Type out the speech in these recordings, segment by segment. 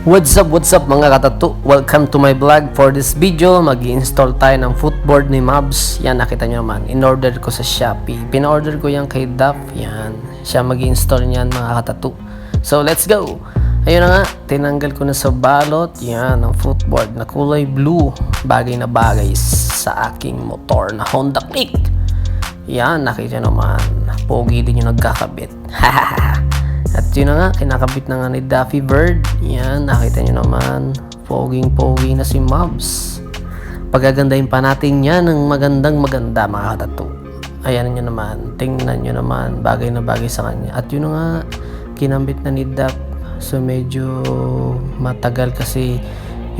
What's up mga katatu? Welcome to my vlog. For this video, mag-i-install tayo ng footboard ni Mavs. Yan, nakita nyo naman. In-order ko sa Shopee. Pina-order ko yan kay Duff. Yan, siya mag-i-install niyan mga katatu. So, let's go! Ayun na nga, tinanggal ko na sa balot. Yan, ang footboard na kulay blue. Bagay na bagay sa aking motor na Honda Click. Yan, nakita naman. Pogi din yung nagkakabit. Hahaha. At yun na nga, kinakabit na nga ni Duffy Bird. Yan, nakita nyo naman. Poging-pogi na si Mavs. Pagagandahin pa natin yan ng maganda mga katatu. Ayan nyo naman, tingnan nyo naman, bagay na bagay sa kanya. At yun na nga, kinambit na ni Duff. So medyo matagal kasi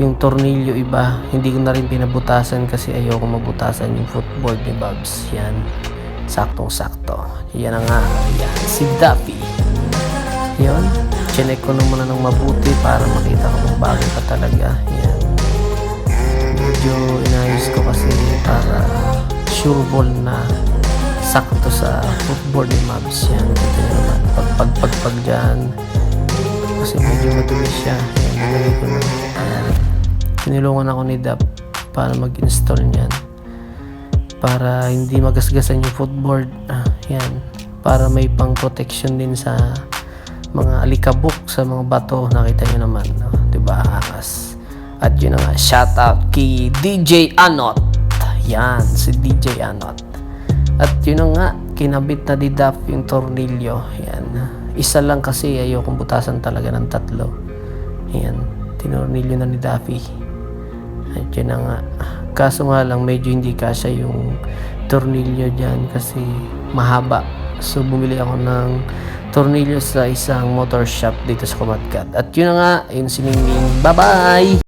yung tornilyo iba. Hindi ko na rin pinabutasan kasi ayoko mabutasan yung footboard ni Mavs. Yan, saktong-sakto. Yan na nga, yan, si Duffy. Yun, chinek ko na muna ng mabuti para makita ko kung bagay pa talaga. Yan, medyo inayos ko kasi para sure ball na sakto sa footboard ni Mavs. Yan, kita nyo naman, pagpagpagpag dyan kasi medyo matulis siya. Yan, nilagay ko na. Ayan, tinulungan ako ni Dap para mag-install niyan para hindi magasgasan yung footboard. Yan, para may pang protection din sa mga alikabok, sa mga bato. Nakita nyo naman, no? Diba, angas. At yun na nga, shout out kay DJ Anot. Yan, si DJ Anot. At yun na nga, kinabit na di Duff yung tornilyo. Yan, isa lang kasi ayokong butasan talaga ng tatlo. Yan, tinornilyo na ni Duffy. At yun na nga, kaso nga lang medyo hindi kasya yung tornilyo dyan kasi mahaba. So bumili ako ng tornilyo sa isang motor shop dito sa Kumatkat. At yun na nga, yun si Mingming. Bye-bye!